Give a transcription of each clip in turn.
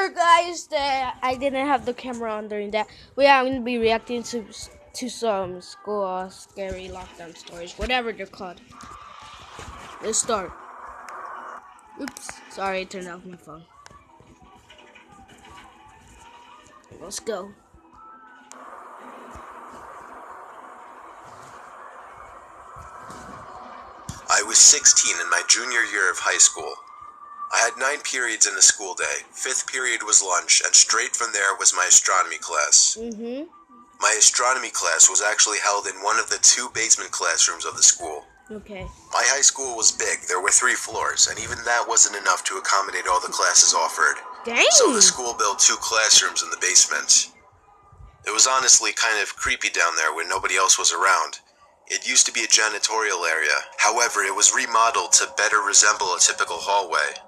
sorry guys that I didn't have the camera on during that. We are going to be reacting to some school scary lockdown stories, whatever they're called. Let's start. Oops, sorry, I turned off my phone. Let's go. I was 16 in my junior year of high school. I had 9 periods in a school day. 5th period was lunch, and straight from there was my astronomy class. My astronomy class was actually held in one of the 2 basement classrooms of the school. Okay. My high school was big. There were 3 floors, and even that wasn't enough to accommodate all the classes offered. Dang! So the school built 2 classrooms in the basement. It was honestly kind of creepy down there when nobody else was around. It used to be a janitorial area. However, it was remodeled to better resemble a typical hallway.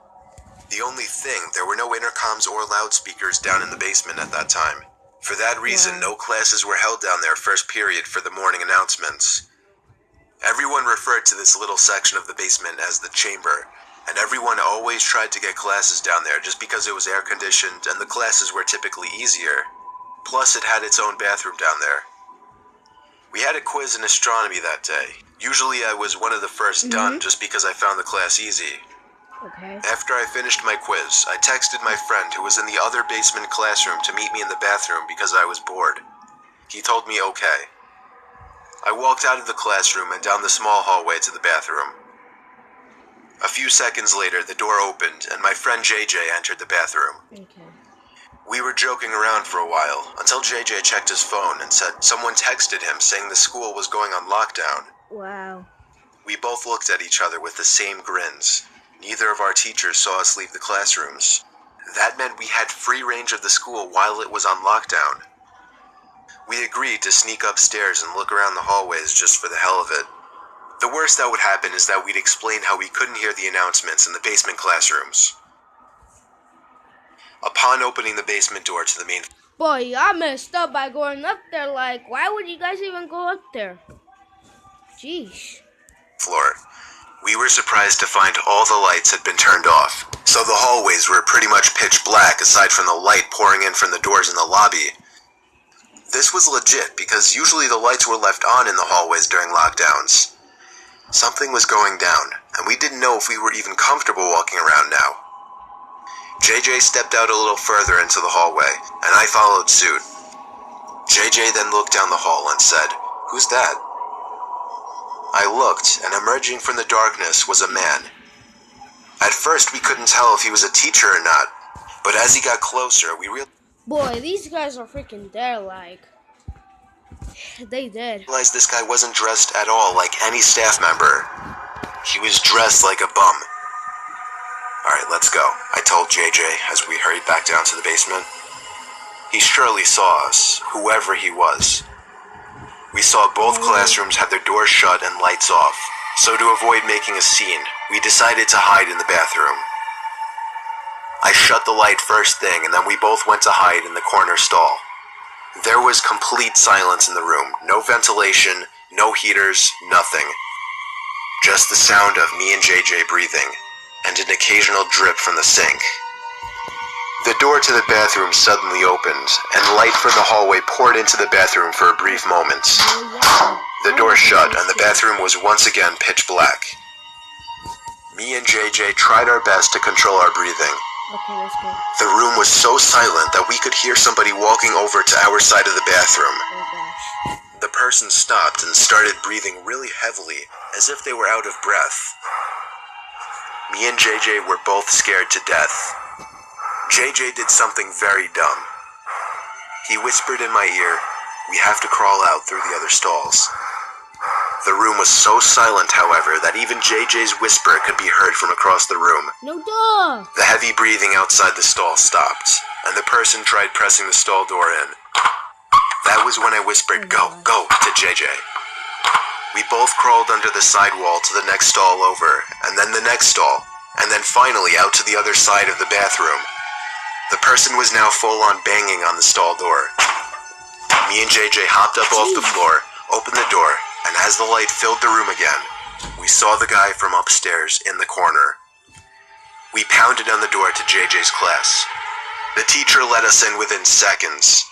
The only thing, there were no intercoms or loudspeakers down in the basement at that time. For that reason, no classes were held down there first period for the morning announcements. Everyone referred to this little section of the basement as the chamber, and everyone always tried to get classes down there just because it was air conditioned and the classes were typically easier. Plus, it had its own bathroom down there. We had a quiz in astronomy that day. Usually I was one of the first done just because I found the class easy. Okay. After I finished my quiz, I texted my friend who was in the other basement classroom to meet me in the bathroom because I was bored. He told me okay. I walked out of the classroom and down the small hallway to the bathroom. A few seconds later, the door opened and my friend JJ entered the bathroom. Okay. We were joking around for a while until JJ checked his phone and said someone texted him saying the school was going on lockdown. Wow. We both looked at each other with the same grins. Neither of our teachers saw us leave the classrooms. That meant we had free range of the school while it was on lockdown. We agreed to sneak upstairs and look around the hallways just for the hell of it. The worst that would happen is that we'd explain how we couldn't hear the announcements in the basement classrooms. Upon opening the basement door to the main Boy, I messed up by going up there. Like, why would you guys even go up there? Jeez. floor, we were surprised to find all the lights had been turned off, so the hallways were pretty much pitch black aside from the light pouring in from the doors in the lobby. This was legit because usually the lights were left on in the hallways during lockdowns. Something was going down, and we didn't know if we were even comfortable walking around now. JJ stepped out a little further into the hallway, and I followed suit. JJ then looked down the hall and said, "Who's that?" I looked, and emerging from the darkness was a man. At first we couldn't tell if he was a teacher or not, but as he got closer, we Boy, these guys are freaking dead, like. They did. realized this guy wasn't dressed at all like any staff member. He was dressed like a bum. "Alright, let's go," I told JJ as we hurried back down to the basement. He surely saw us, whoever he was. We saw both classrooms had their doors shut and lights off, so to avoid making a scene, we decided to hide in the bathroom. I shut the light first thing, and then we both went to hide in the corner stall. There was complete silence in the room, no ventilation, no heaters, nothing. Just the sound of me and JJ breathing, and an occasional drip from the sink. The door to the bathroom suddenly opened, and light from the hallway poured into the bathroom for a brief moment. The door shut, and the bathroom was once again pitch black. Me and JJ tried our best to control our breathing. Okay, let's go. The room was so silent that we could hear somebody walking over to our side of the bathroom. Oh gosh. The person stopped and started breathing really heavily, as if they were out of breath. Me and JJ were both scared to death. JJ did something very dumb. He whispered in my ear, "We have to crawl out through the other stalls." The room was so silent, however, that even JJ's whisper could be heard from across the room. No duh. The heavy breathing outside the stall stopped, and the person tried pressing the stall door in. That was when I whispered, "Go, go," to JJ. We both crawled under the sidewall to the next stall over, and then the next stall, and then finally out to the other side of the bathroom. The person was now full-on banging on the stall door. Me and JJ hopped up off the floor, opened the door, and as the light filled the room again, we saw the guy from upstairs in the corner. We pounded on the door to JJ's class. The teacher let us in within seconds.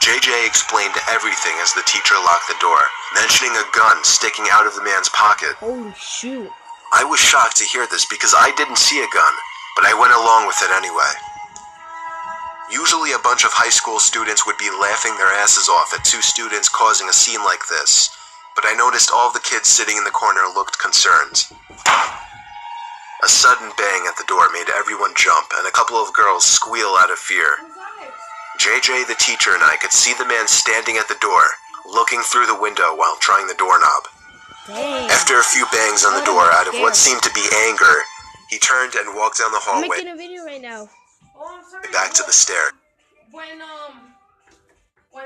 JJ explained everything as the teacher locked the door, mentioning a gun sticking out of the man's pocket. Holy shoot. I was shocked to hear this because I didn't see a gun, but I went along with it anyway. Usually a bunch of high school students would be laughing their asses off at two students causing a scene like this, but I noticed all the kids sitting in the corner looked concerned. A sudden bang at the door made everyone jump, and a couple of girls squeal out of fear. JJ, the teacher, and I could see the man standing at the door, looking through the window while trying the doorknob. Dang. After a few bangs on the door out of what seemed to be anger, he turned and walked down the I'm hallway making a video right now. Oh, I'm sorry. back to the stair. When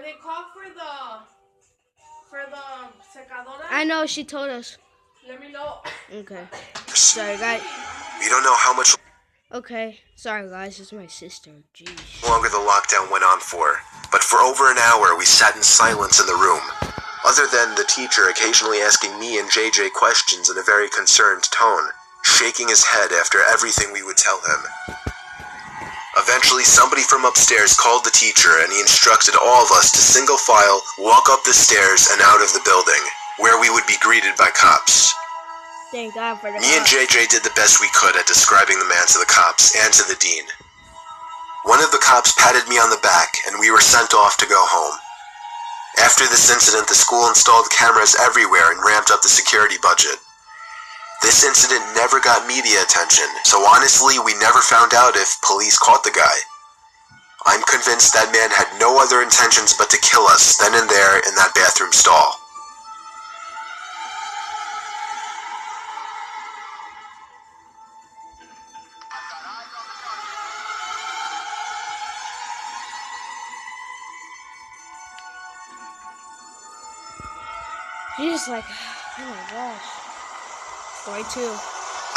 they call for the secadora, I know, she told us. let me know. Okay. Sorry, guys. We don't know how much Okay. Sorry, guys. It's my sister. Jeez. longer the lockdown went on for, but for over an hour we sat in silence in the room, other than the teacher occasionally asking me and JJ questions in a very concerned tone, shaking his head after everything we would tell him. Eventually, somebody from upstairs called the teacher and he instructed all of us to single file walk up the stairs and out of the building, where we would be greeted by cops. Thank God for the Me and JJ did the best we could at describing the man to the cops and to the dean. One of the cops patted me on the back and we were sent off to go home. After this incident, the school installed cameras everywhere and ramped up the security budget. This incident never got media attention, so honestly, we never found out if police caught the guy. I'm convinced that man had no other intentions but to kill us then and there in that bathroom stall. She's like, oh my gosh. Story 2.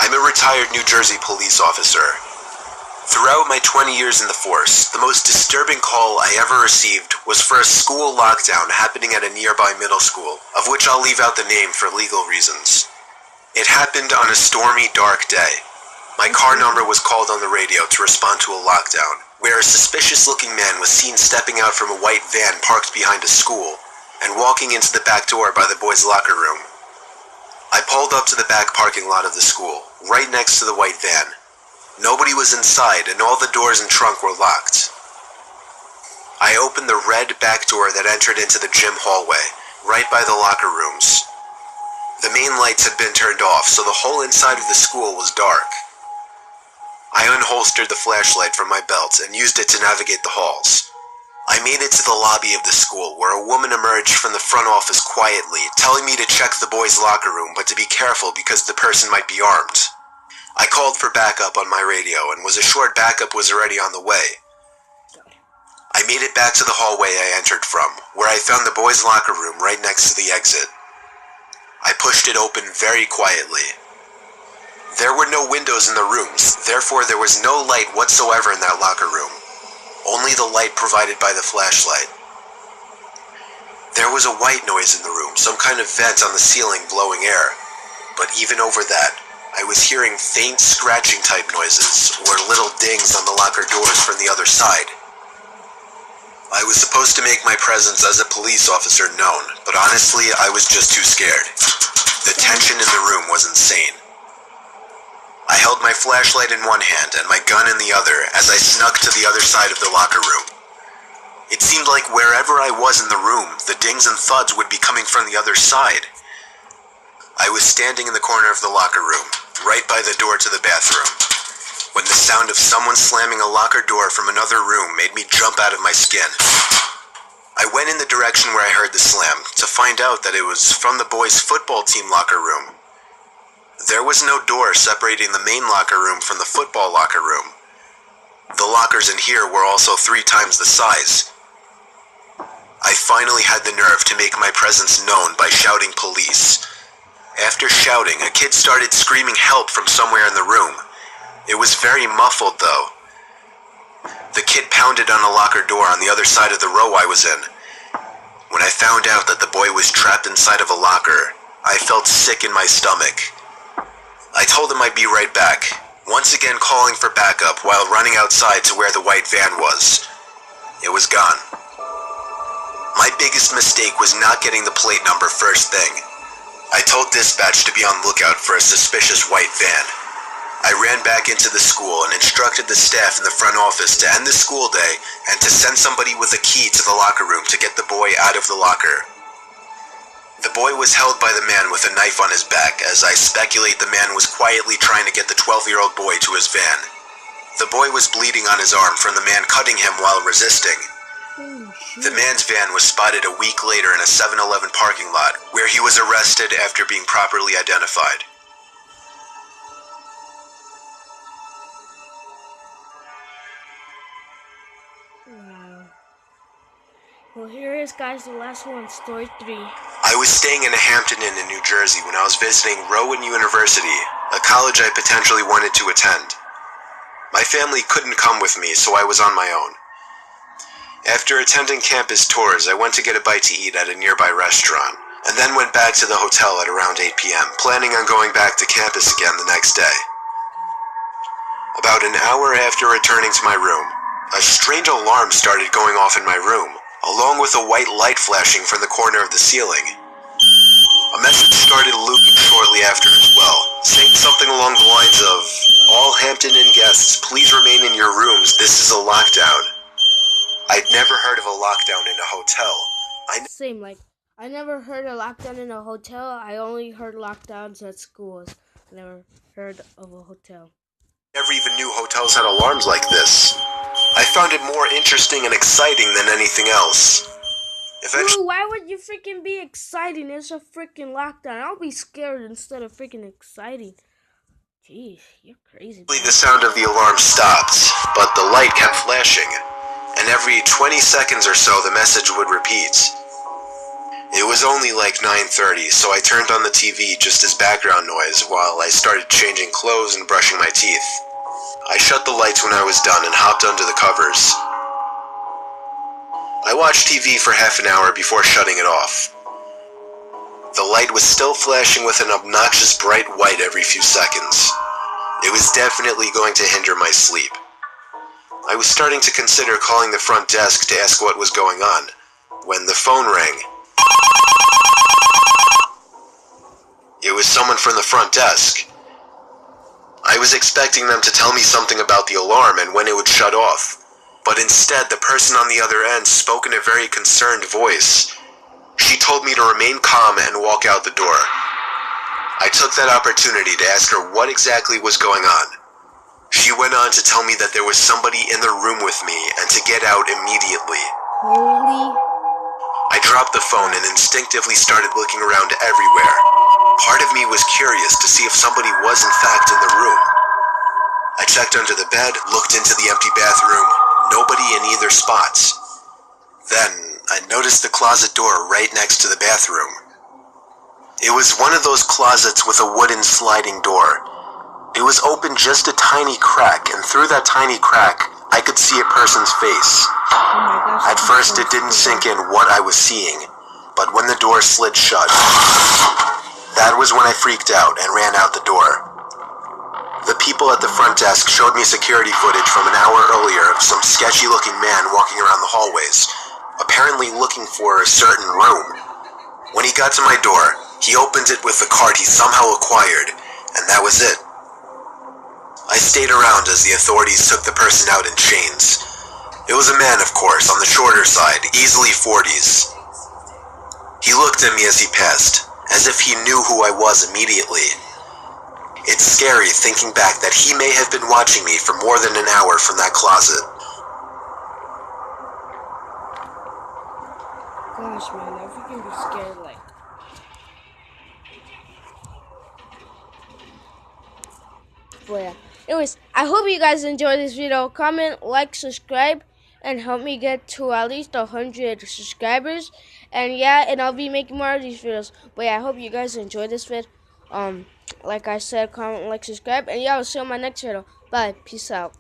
I'm a retired New Jersey police officer. Throughout my 20 years in the force, the most disturbing call I ever received was for a school lockdown happening at a nearby middle school, of which I'll leave out the name for legal reasons. It happened on a stormy, dark day. My car number was called on the radio to respond to a lockdown, where a suspicious-looking man was seen stepping out from a white van parked behind a school and walking into the back door by the boys' locker room. I pulled up to the back parking lot of the school, right next to the white van. Nobody was inside, and all the doors and trunk were locked. I opened the red back door that entered into the gym hallway, right by the locker rooms. The main lights had been turned off, so the whole inside of the school was dark. I unholstered the flashlight from my belt and used it to navigate the halls. I made it to the lobby of the school, where a woman emerged from the front office quietly, telling me to check the boys' locker room, but to be careful because the person might be armed. I called for backup on my radio and was assured backup was already on the way. I made it back to the hallway I entered from, where I found the boys' locker room right next to the exit. I pushed it open very quietly. There were no windows in the rooms, therefore there was no light whatsoever in that locker room. Only the light provided by the flashlight. There was a white noise in the room, some kind of vent on the ceiling blowing air. But even over that, I was hearing faint scratching type noises, or little dings on the locker doors from the other side. I was supposed to make my presence as a police officer known, but honestly, I was just too scared. The tension in the room was insane. I held my flashlight in one hand and my gun in the other as I snuck to the other side of the locker room. It seemed like wherever I was in the room, the dings and thuds would be coming from the other side. I was standing in the corner of the locker room, right by the door to the bathroom, when the sound of someone slamming a locker door from another room made me jump out of my skin. I went in the direction where I heard the slam, to find out that it was from the boys' football team locker room. There was no door separating the main locker room from the football locker room. The lockers in here were also 3 times the size. I finally had the nerve to make my presence known by shouting police. After shouting, a kid started screaming help from somewhere in the room. It was very muffled though. The kid pounded on a locker door on the other side of the row I was in. When I found out that the boy was trapped inside of a locker, I felt sick in my stomach. I told him I'd be right back. once again calling for backup while running outside to where the white van was. It was gone. My biggest mistake was not getting the plate number first thing. I told dispatch to be on lookout for a suspicious white van. I ran back into the school and instructed the staff in the front office to end the school day and to send somebody with a key to the locker room to get the boy out of the locker. The boy was held by the man with a knife on his back, as I speculate the man was quietly trying to get the 12-year-old boy to his van. The boy was bleeding on his arm from the man cutting him while resisting. The man's van was spotted a week later in a 7-Eleven parking lot, where he was arrested after being properly identified. Wow. Well, here is, guys, the last one, story 3. I was staying in a Hampton Inn in New Jersey when I was visiting Rowan University, a college I potentially wanted to attend. My family couldn't come with me, so I was on my own. After attending campus tours, I went to get a bite to eat at a nearby restaurant, and then went back to the hotel at around 8 p.m., planning on going back to campus again the next day. About an hour after returning to my room, a strange alarm started going off in my room, along with a white light flashing from the corner of the ceiling. A message started looping shortly after as well, saying something along the lines of, "All Hampton Inn guests, please remain in your rooms, this is a lockdown." I'd never heard of a lockdown in a hotel. Same, like, I never heard of lockdown in a hotel. I only heard lockdowns at schools. I never heard of a hotel. Never even knew hotels had alarms like this. I found it more interesting and exciting than anything else. Dude, why would you freaking be exciting? It's a freaking lockdown. I'll be scared instead of freaking exciting. Jeez, you're crazy. The sound of the alarm stopped, but the light kept flashing, and every 20 seconds or so the message would repeat. It was only like 9:30, so I turned on the TV just as background noise while I started changing clothes and brushing my teeth. I shut the lights when I was done and hopped under the covers. I watched TV for half an hour before shutting it off. The light was still flashing with an obnoxious bright white every few seconds. It was definitely going to hinder my sleep. I was starting to consider calling the front desk to ask what was going on, when the phone rang. It was someone from the front desk. I was expecting them to tell me something about the alarm and when it would shut off, but instead the person on the other end spoke in a very concerned voice. She told me to remain calm and walk out the door. I took that opportunity to ask her what exactly was going on. She went on to tell me that there was somebody in the room with me and to get out immediately. Holy. I dropped the phone and instinctively started looking around everywhere. Part of me was curious to see if somebody was in fact in the room. I checked under the bed, looked into the empty bathroom, nobody in either spot. Then, I noticed the closet door right next to the bathroom. It was one of those closets with a wooden sliding door. It was open just a tiny crack, and through that tiny crack, I could see a person's face. Oh my gosh. At first, it didn't sink in what I was seeing, but when the door slid shut, that was when I freaked out and ran out the door. The people at the front desk showed me security footage from an hour earlier of some sketchy-looking man walking around the hallways, apparently looking for a certain room. When he got to my door, he opened it with the card he somehow acquired, and that was it. I stayed around as the authorities took the person out in chains. It was a man, of course, on the shorter side, easily 40s. He looked at me as he passed, as if he knew who I was immediately. It's scary thinking back that he may have been watching me for more than an hour from that closet. Gosh, man, I freaking be scared, like. But yeah. Anyways, I hope you guys enjoyed this video. Comment, like, subscribe, and help me get to at least 100 subscribers. And yeah, and I'll be making more of these videos. But yeah, I hope you guys enjoyed this vid. Like I said, comment, like, subscribe, and yeah, I'll see you on my next video. Bye, peace out.